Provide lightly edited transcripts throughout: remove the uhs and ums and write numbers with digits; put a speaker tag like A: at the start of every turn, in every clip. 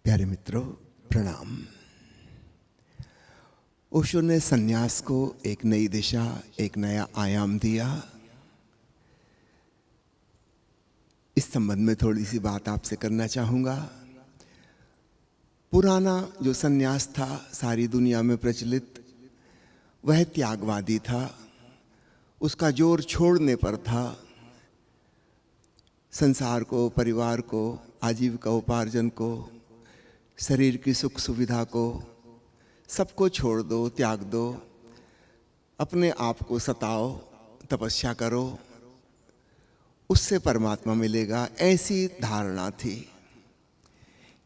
A: प्यारे मित्रों, प्रणाम। ओशो ने सन्यास को एक नई दिशा, एक नया आयाम दिया। इस संबंध में थोड़ी सी बात आपसे करना चाहूँगा। पुराना जो सन्यास था सारी दुनिया में प्रचलित, वह त्यागवादी था। उसका जोर छोड़ने पर था। संसार को, परिवार को, आजीविका उपार्जन को, शरीर की सुख सुविधा को, सबको छोड़ दो, त्याग दो, अपने आप को सताओ, तपस्या करो, उससे परमात्मा मिलेगा, ऐसी धारणा थी।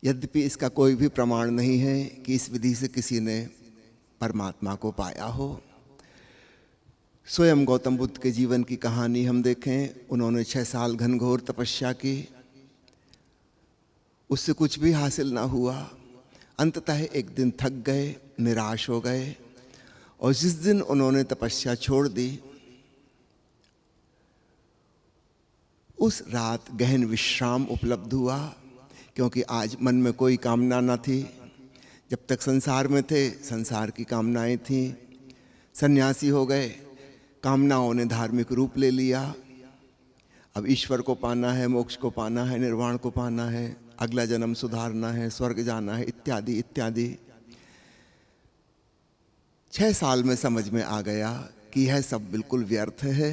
A: यद्यपि इसका कोई भी प्रमाण नहीं है कि इस विधि से किसी ने परमात्मा को पाया हो। स्वयं गौतम बुद्ध के जीवन की कहानी हम देखें, उन्होंने 6 साल घनघोर तपस्या की, उससे कुछ भी हासिल ना हुआ। अंततः एक दिन थक गए, निराश हो गए, और जिस दिन उन्होंने तपस्या छोड़ दी, उस रात गहन विश्राम उपलब्ध हुआ, क्योंकि आज मन में कोई कामना न थी। जब तक संसार में थे, संसार की कामनाएं थीं। सन्यासी हो गए, कामनाओं ने धार्मिक रूप ले लिया। अब ईश्वर को पाना है, मोक्ष को पाना है, निर्वाण को पाना है, अगला जन्म सुधारना है, स्वर्ग जाना है, इत्यादि इत्यादि। 6 साल में समझ में आ गया कि यह सब बिल्कुल व्यर्थ है।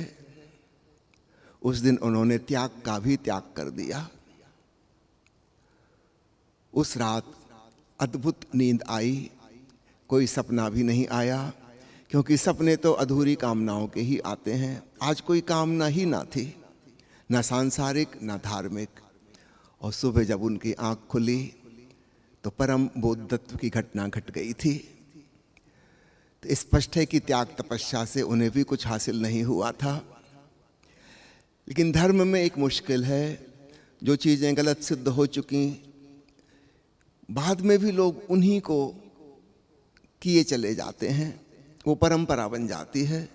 A: उस दिन उन्होंने त्याग का भी त्याग कर दिया। उस रात अद्भुत नींद आई, कोई सपना भी नहीं आया, क्योंकि सपने तो अधूरी कामनाओं के ही आते हैं। आज कोई कामना ही ना थी, ना सांसारिक ना धार्मिक। और सुबह जब उनकी आंख खुली तो परम बोधत्व की घटना घट गई थी। तो स्पष्ट है कि त्याग तपस्या से उन्हें भी कुछ हासिल नहीं हुआ था। लेकिन धर्म में एक मुश्किल है, जो चीज़ें गलत सिद्ध हो चुकी, बाद में भी लोग उन्हीं को किए चले जाते हैं, वो परंपरा बन जाती है।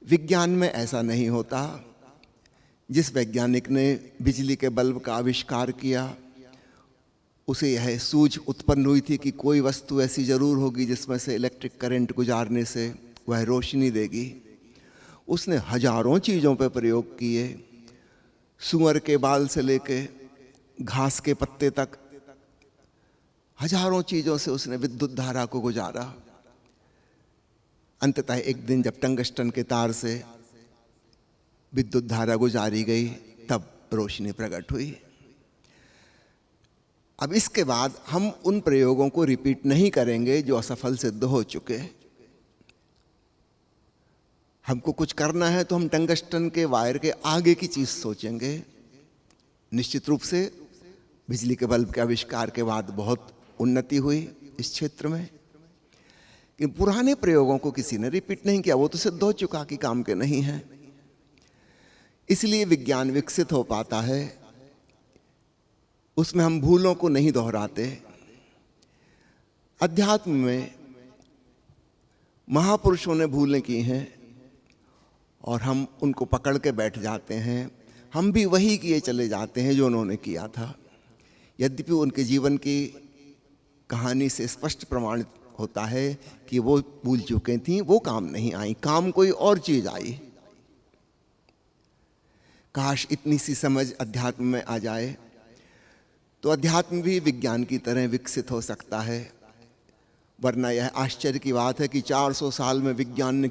A: विज्ञान में ऐसा नहीं होता। जिस वैज्ञानिक ने बिजली के बल्ब का आविष्कार किया, उसे यह सूझ उत्पन्न हुई थी कि कोई वस्तु ऐसी जरूर होगी जिसमें से इलेक्ट्रिक करंट गुजारने से वह रोशनी देगी। उसने हजारों चीज़ों पर प्रयोग किए, सूअर के बाल से लेके घास के पत्ते तक, हजारों चीज़ों से उसने विद्युत धारा को गुजारा। अंततः एक दिन जब टंगस्टन के तार से विद्युत धारा गुजारी गई, तब रोशनी प्रकट हुई। अब इसके बाद हम उन प्रयोगों को रिपीट नहीं करेंगे जो असफल सिद्ध हो चुके। हमको कुछ करना है तो हम टंगस्टन के वायर के आगे की चीज सोचेंगे। निश्चित रूप से बिजली के बल्ब के आविष्कार के बाद बहुत उन्नति हुई इस क्षेत्र में, लेकिन पुराने प्रयोगों को किसी ने रिपीट नहीं किया। वो तो सिद्ध हो चुका कि काम के नहीं है। इसलिए विज्ञान विकसित हो पाता है, उसमें हम भूलों को नहीं दोहराते। अध्यात्म में महापुरुषों ने भूलें की हैं और हम उनको पकड़ के बैठ जाते हैं। हम भी वही किए चले जाते हैं जो उन्होंने किया था, यद्यपि उनके जीवन की कहानी से स्पष्ट प्रमाणित होता है कि वो भूल चुके थीं, वो काम नहीं आई, काम कोई और चीज आई। काश इतनी सी समझ अध्यात्म में आ जाए तो अध्यात्म भी विज्ञान की तरह विकसित हो सकता है। वरना यह आश्चर्य की बात है कि 400 साल में विज्ञान ने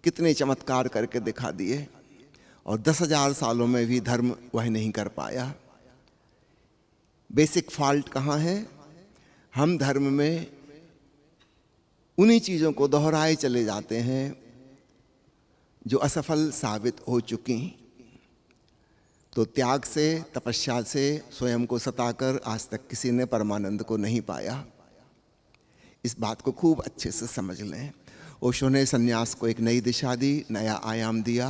A: कितने चमत्कार करके दिखा दिए, और 10,000 सालों में भी धर्म वह नहीं कर पाया। बेसिक फॉल्ट कहाँ है? हम धर्म में उन्हीं चीज़ों को दोहराए चले जाते हैं जो असफल साबित हो चुकी। तो त्याग से, तपस्या से स्वयं को सताकर आज तक किसी ने परमानंद को नहीं पाया। इस बात को खूब अच्छे से समझ लें। ओशो ने सन्यास को एक नई दिशा दी, नया आयाम दिया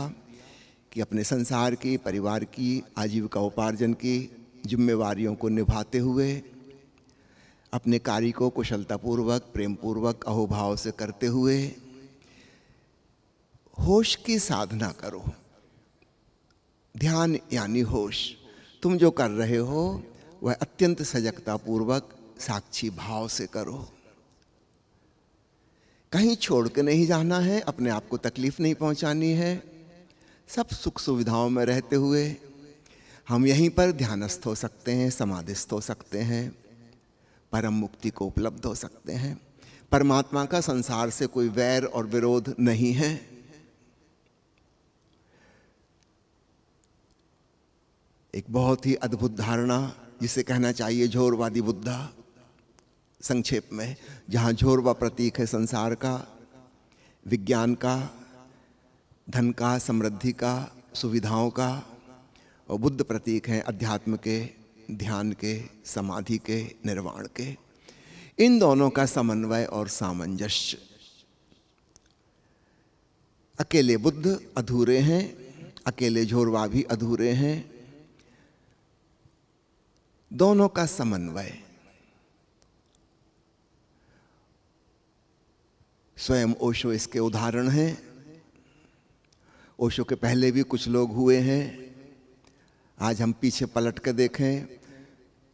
A: कि अपने संसार की, परिवार की, आजीविका उपार्जन की जिम्मेवारियों को निभाते हुए अपने कार्य को कुशलतापूर्वक, प्रेमपूर्वक, अहोभाव से करते हुए होश की साधना करो। ध्यान यानी होश। तुम जो कर रहे हो वह अत्यंत सजगता पूर्वक साक्षी भाव से करो। कहीं छोड़ के नहीं जाना है, अपने आप को तकलीफ नहीं पहुंचानी है। सब सुख सुविधाओं में रहते हुए हम यहीं पर ध्यानस्थ हो सकते हैं, समाधिस्थ हो सकते हैं, परम मुक्ति को उपलब्ध हो सकते हैं। परमात्मा का संसार से कोई वैर और विरोध नहीं है। एक बहुत ही अद्भुत धारणा, जिसे कहना चाहिए झोरवादी बुद्धा संक्षेप में, जहाँ झोरवा प्रतीक है संसार का, विज्ञान का, धन का, समृद्धि का, सुविधाओं का, और बुद्ध प्रतीक हैं अध्यात्म के, ध्यान के, समाधि के, निर्वाण के। इन दोनों का समन्वय और सामंजस्य। अकेले बुद्ध अधूरे हैं, अकेले झोरवा भी अधूरे हैं। दोनों का समन्वय। स्वयं ओशो इसके उदाहरण हैं। ओशो के पहले भी कुछ लोग हुए हैं। आज हम पीछे पलट कर देखें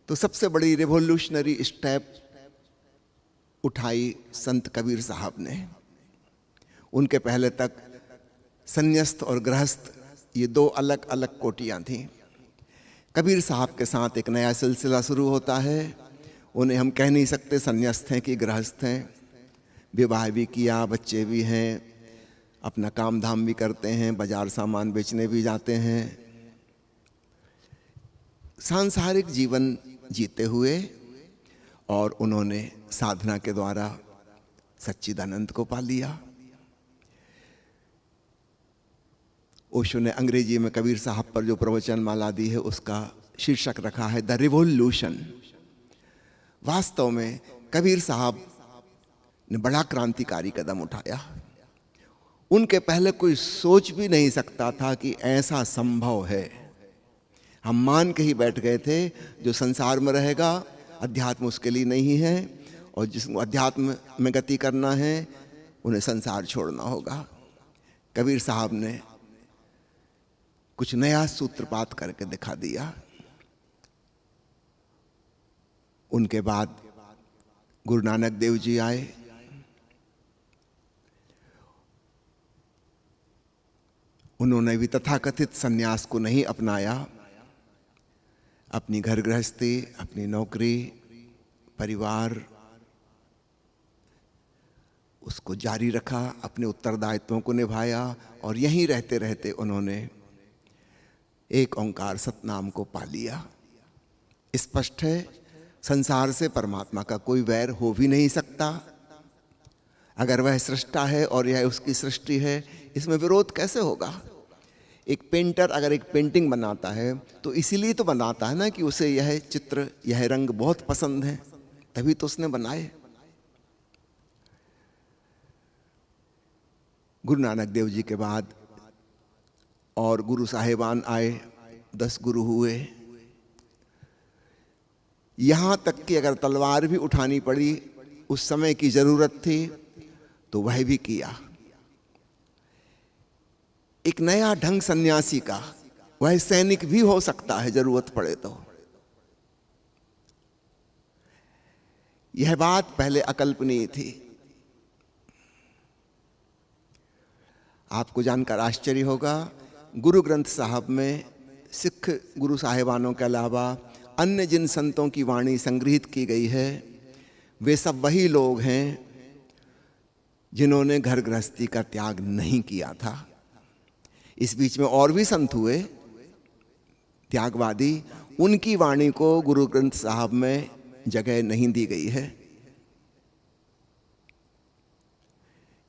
A: तो सबसे बड़ी रिवॉल्यूशनरी स्टेप उठाई संत कबीर साहब ने। उनके पहले तक संन्यास्त और गृहस्थ, ये दो अलग अलग कोटियां थीं। कबीर साहब के साथ एक नया सिलसिला शुरू होता है। उन्हें हम कह नहीं सकते संन्यास्त हैं कि गृहस्थ हैं। विवाह भी किया, बच्चे भी हैं, अपना काम धाम भी करते हैं, बाजार सामान बेचने भी जाते हैं, सांसारिक जीवन जीते हुए, और उन्होंने साधना के द्वारा सच्चिदानंद को पा लिया। ओशो ने अंग्रेजी में कबीर साहब पर जो प्रवचन माला दी है उसका शीर्षक रखा है द रिवॉल्यूशन। वास्तव में कबीर साहब ने बड़ा क्रांतिकारी कदम उठाया। उनके पहले कोई सोच भी नहीं सकता था कि ऐसा संभव है। हम मान के ही बैठ गए थे जो संसार में रहेगा, अध्यात्म उसके लिए नहीं है, और जिसको अध्यात्म में गति करना है उन्हें संसार छोड़ना होगा। कबीर साहब ने कुछ नया सूत्रपात करके दिखा दिया। उनके बाद गुरु नानक देव जी आए। उन्होंने भी तथाकथित सन्यास को नहीं अपनाया। अपनी घर गृहस्थी, अपनी नौकरी, परिवार, उसको जारी रखा, अपने उत्तरदायित्वों को निभाया, और यहीं रहते रहते उन्होंने एक ओंकार सतनाम को पा लिया। स्पष्ट है, संसार से परमात्मा का कोई वैर हो भी नहीं सकता। अगर वह सृष्टा है और यह उसकी सृष्टि है, इसमें विरोध कैसे होगा? एक पेंटर अगर एक पेंटिंग बनाता है तो इसीलिए तो बनाता है ना कि उसे यह चित्र, यह रंग बहुत पसंद है, तभी तो उसने बनाए। गुरु नानक देव जी के बाद और गुरु साहेबान आए, 10 गुरु हुए। यहां तक कि अगर तलवार भी उठानी पड़ी, उस समय की जरूरत थी, तो वह भी किया। एक नया ढंग सन्यासी का, वह सैनिक भी हो सकता है जरूरत पड़े तो। यह बात पहले अकल्पनीय थी। आपको जानकर आश्चर्य होगा, गुरु ग्रंथ साहब में सिख गुरु साहिबानों के अलावा अन्य जिन संतों की वाणी संग्रहित की गई है, वे सब वही लोग हैं जिन्होंने घर गृहस्थी का त्याग नहीं किया था। इस बीच में और भी संत हुए त्यागवादी, उनकी वाणी को गुरु ग्रंथ साहब में जगह नहीं दी गई है।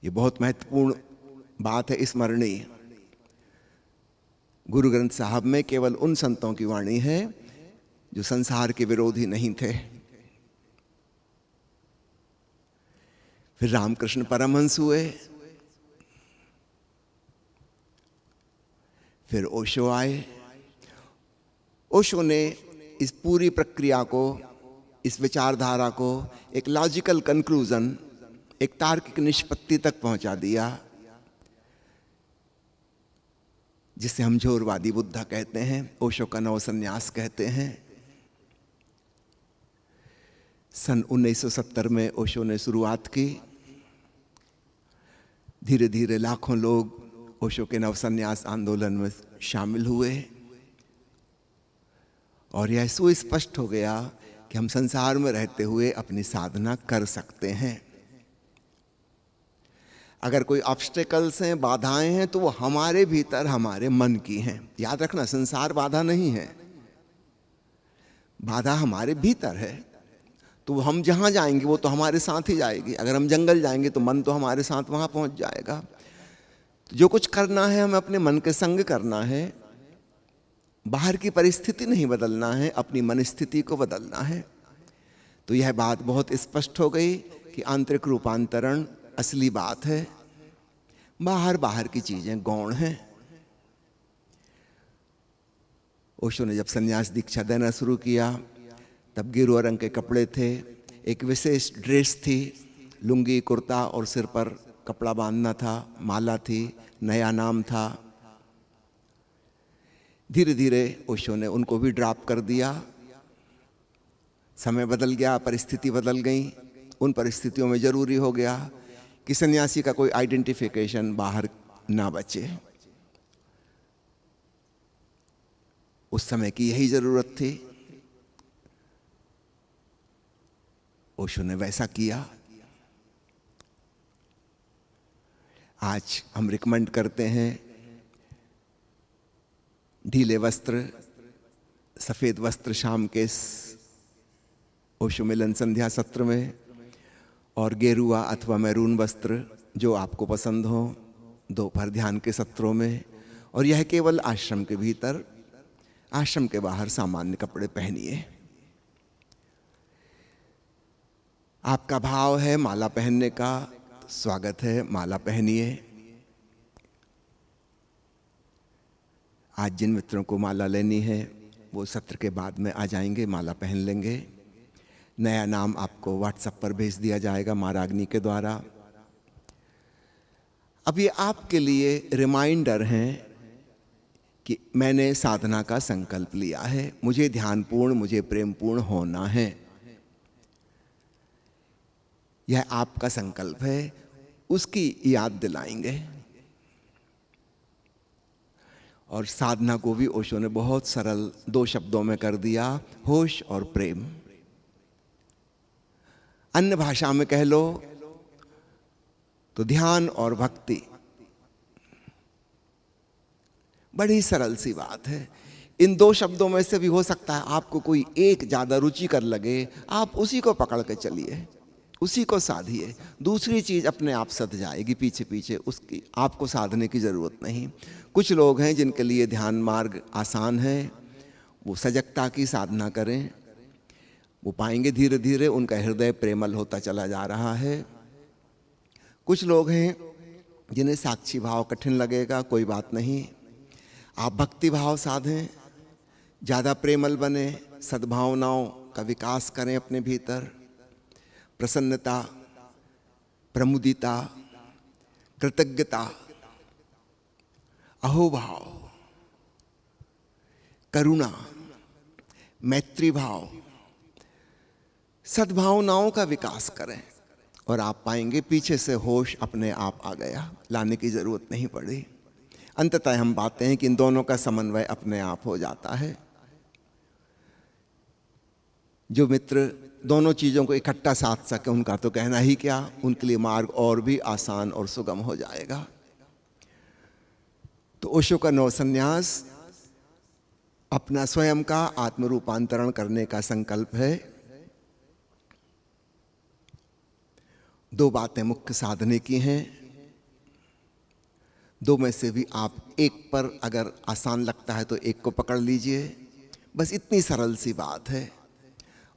A: ये बहुत महत्वपूर्ण बात है, स्मरणीय। गुरु ग्रंथ साहब में केवल उन संतों की वाणी है जो संसार के विरोधी नहीं थे। फिर रामकृष्ण परमहंस हुए, फिर ओशो आए। ओशो ने इस पूरी प्रक्रिया को, इस विचारधारा को एक लॉजिकल कंक्लूजन, एक तार्किक निष्पत्ति तक पहुंचा दिया, जिसे हम झोरवादी बुद्धा कहते हैं, ओशो का नव संन्यास कहते हैं। सन 1970 में ओशो ने शुरुआत की। धीरे धीरे लाखों लोग ओशो के नवसन्यास आंदोलन में शामिल हुए और यह सुस्पष्ट हो गया कि हम संसार में रहते हुए अपनी साधना कर सकते हैं। अगर कोई ऑब्स्टेकल्स हैं, बाधाएं हैं, तो वो हमारे भीतर हमारे मन की हैं। याद रखना, संसार बाधा नहीं है, बाधा हमारे भीतर है। तो हम जहां जाएंगे वो तो हमारे साथ ही जाएगी। अगर हम जंगल जाएंगे तो मन तो हमारे साथ वहां पहुंच जाएगा। तो जो कुछ करना है हमें अपने मन के संग करना है। बाहर की परिस्थिति नहीं बदलना है, अपनी मन स्थिति को बदलना है। तो यह बात बहुत स्पष्ट हो गई कि आंतरिक रूपांतरण असली बात है, बाहर की चीजें गौण हैं। ओशो ने जब संन्यास दीक्षा देना शुरू किया तब गेरुआ रंग के कपड़े थे, एक विशेष ड्रेस थी, लुंगी कुर्ता और सिर पर कपड़ा बांधना था, माला थी, नया नाम था। धीरे धीरे ओशो ने उनको भी ड्रॉप कर दिया। समय बदल गया, परिस्थिति बदल गई। उन परिस्थितियों में जरूरी हो गया कि सन्यासी का कोई आइडेंटिफिकेशन बाहर ना बचे। उस समय की यही जरूरत थी। ओशो ने वैसा किया। आज हम रिकमेंड करते हैं ढीले वस्त्र, सफेद वस्त्र शाम के ओशो मिलन संध्या सत्र में, और गेरुआ अथवा मैरून वस्त्र जो आपको पसंद हो दोपहर ध्यान के सत्रों में। और यह केवल आश्रम के भीतर, आश्रम के बाहर सामान्य कपड़े पहनिए। आपका भाव है माला पहनने का, तो स्वागत है, माला पहनिए। आज जिन मित्रों को माला लेनी है वो सत्र के बाद में आ जाएंगे, माला पहन लेंगे। नया नाम आपको व्हाट्सएप पर भेज दिया जाएगा माराग्नि के द्वारा। अब ये आपके लिए रिमाइंडर हैं कि मैंने साधना का संकल्प लिया है, मुझे ध्यानपूर्ण, मुझे प्रेमपूर्ण होना है। यह आपका संकल्प है, उसकी याद दिलाएंगे। और साधना को भी ओशो ने बहुत सरल 2 शब्दों में कर दिया, होश और प्रेम। अन्य भाषा में कह लो तो ध्यान और भक्ति। बड़ी सरल सी बात है। इन 2 शब्दों में से भी हो सकता है आपको कोई एक ज्यादा रुचिकर लगे, आप उसी को पकड़ के चलिए, उसी को साधिए। दूसरी चीज अपने आप सध जाएगी पीछे पीछे, उसकी आपको साधने की जरूरत नहीं। कुछ लोग हैं जिनके लिए ध्यान मार्ग आसान है, वो सजगता की साधना करें, वो पाएंगे धीरे धीरे उनका हृदय प्रेमल होता चला जा रहा है। कुछ लोग हैं जिन्हें साक्षी भाव कठिन लगेगा, कोई बात नहीं, आप भक्ति भाव साधें, ज़्यादा प्रेमल बने, सद्भावनाओं का विकास करें अपने भीतर। प्रसन्नता, प्रमुदिता, कृतज्ञता, अहोभाव, करुणा, मैत्री भाव, सद्भावनाओं का विकास करें और आप पाएंगे पीछे से होश अपने आप आ गया, लाने की जरूरत नहीं पड़ी। अंततः हम पाते हैं कि इन दोनों का समन्वय अपने आप हो जाता है। जो मित्र दोनों चीजों को इकट्ठा साध सके उनका तो कहना ही क्या, उनके लिए मार्ग और भी आसान और सुगम हो जाएगा। तो ओशो का नवसन्यास अपना स्वयं का आत्म रूपांतरण करने का संकल्प है। 2 बातें मुख्य साधने की हैं, 2 में से भी आप एक पर अगर आसान लगता है तो एक को पकड़ लीजिए। बस इतनी सरल सी बात है।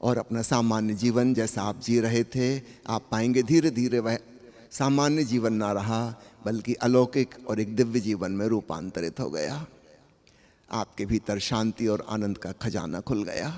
A: और अपना सामान्य जीवन जैसा आप जी रहे थे, आप पाएंगे धीरे धीरे वह सामान्य जीवन ना रहा, बल्कि अलौकिक और एक दिव्य जीवन में रूपांतरित हो गया। आपके भीतर शांति और आनंद का खजाना खुल गया।